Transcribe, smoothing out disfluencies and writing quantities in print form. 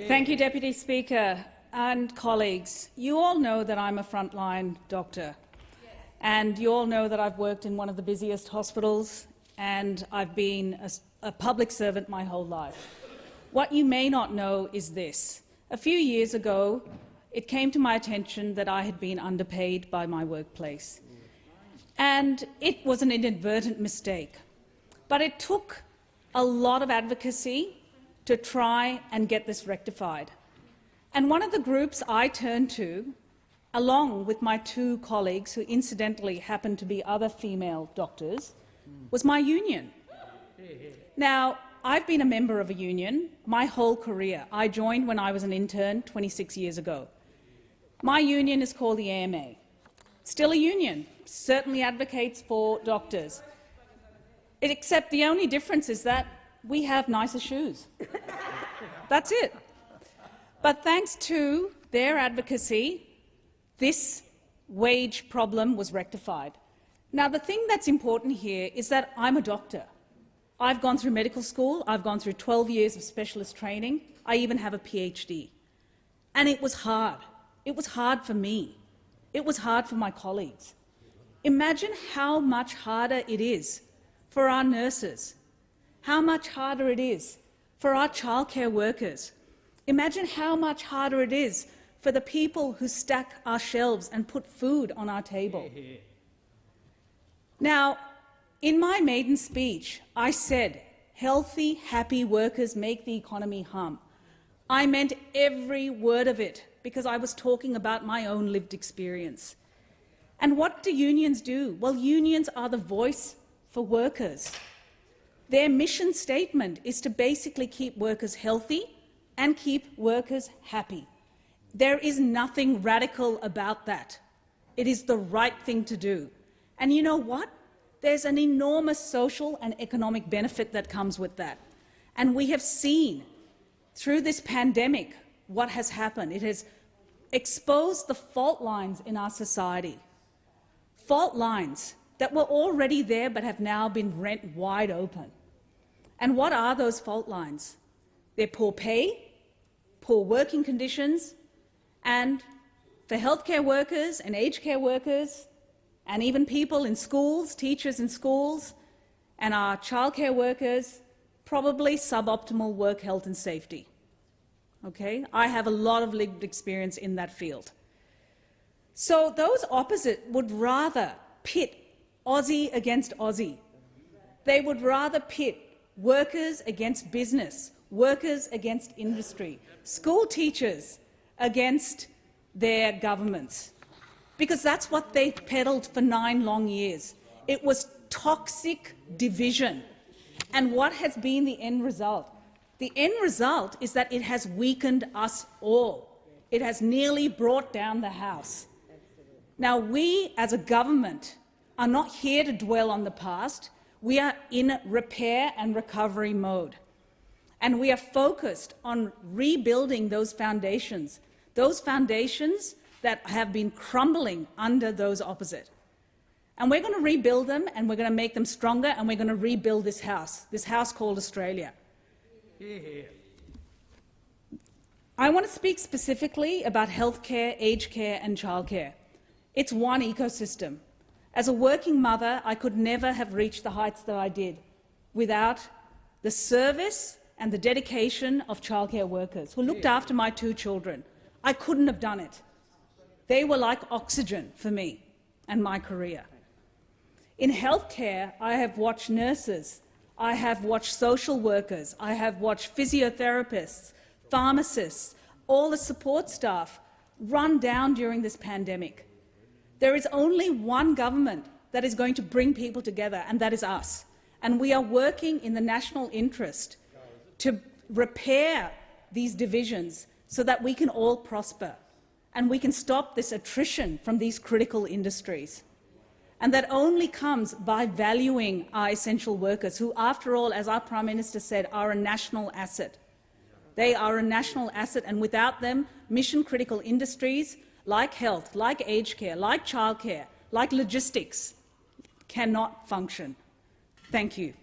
Thank you, Deputy Speaker and colleagues. You all know that I'm a frontline doctor, and you all know that I've worked in one of the busiest hospitals and I've been a public servant my whole life. What you may not know is this. A few years ago, it came to my attention that I had been underpaid by my workplace, and it was an inadvertent mistake. But it took a lot of advocacy to try and get this rectified. And one of the groups I turned to, along with my two colleagues, who incidentally happened to be other female doctors, was my union. Now, I've been a member of a union my whole career. I joined when I was an intern 26 years ago. My union is called the AMA. Still a union, certainly advocates for doctors. Except the only difference is that we have nicer shoes. That's it. But thanks to their advocacy, this wage problem was rectified. Now, the thing that's important here is that I'm a doctor. I've gone through medical school. I've gone through 12 years of specialist training. I even have a PhD. And it was hard. It was hard for me. It was hard for my colleagues. Imagine how much harder it is for our nurses, how much harder it is for our childcare workers. Imagine how much harder it is for the people who stack our shelves and put food on our table. Now, in my maiden speech, I said, healthy, happy workers make the economy hum. I meant every word of it because I was talking about my own lived experience. And what do unions do? Well, unions are the voice for workers. Their mission statement is to basically keep workers healthy and keep workers happy. There is nothing radical about that. It is the right thing to do. And you know what? There's an enormous social and economic benefit that comes with that. And we have seen through this pandemic what has happened. It has exposed the fault lines in our society, fault lines that were already there but have now been rent wide open. And what are those fault lines? They're poor pay, poor working conditions, and for healthcare workers and aged care workers, and even people in schools, teachers in schools, and our childcare workers, probably suboptimal work health and safety. Okay? I have a lot of lived experience in that field. So those opposite would rather pit Aussie against Aussie. They would rather pit workers against business, workers against industry, school teachers against their governments, because that's what they peddled for 9 long years. It was toxic division. And what has been the end result? The end result is that it has weakened us all. It has nearly brought down the house. Now, we as a government are not here to dwell on the past. We are in repair and recovery mode. And we are focused on rebuilding those foundations that have been crumbling under those opposite. And we're going to rebuild them, and we're going to make them stronger, and we're going to rebuild this house called Australia. I want to speak specifically about healthcare, aged care and childcare. It's one ecosystem. As a working mother, I could never have reached the heights that I did without the service and the dedication of childcare workers who looked after my 2 children. I couldn't have done it. They were like oxygen for me and my career. In healthcare, I have watched nurses, I have watched social workers, I have watched physiotherapists, pharmacists, all the support staff run down during this pandemic. There is only one government that is going to bring people together, and that is us. And we are working in the national interest to repair these divisions so that we can all prosper and we can stop this attrition from these critical industries. And that only comes by valuing our essential workers, who, after all, as our Prime Minister said, are a national asset. They are a national asset, and without them, mission-critical industries like health, like aged care, like childcare, like logistics, cannot function. Thank you.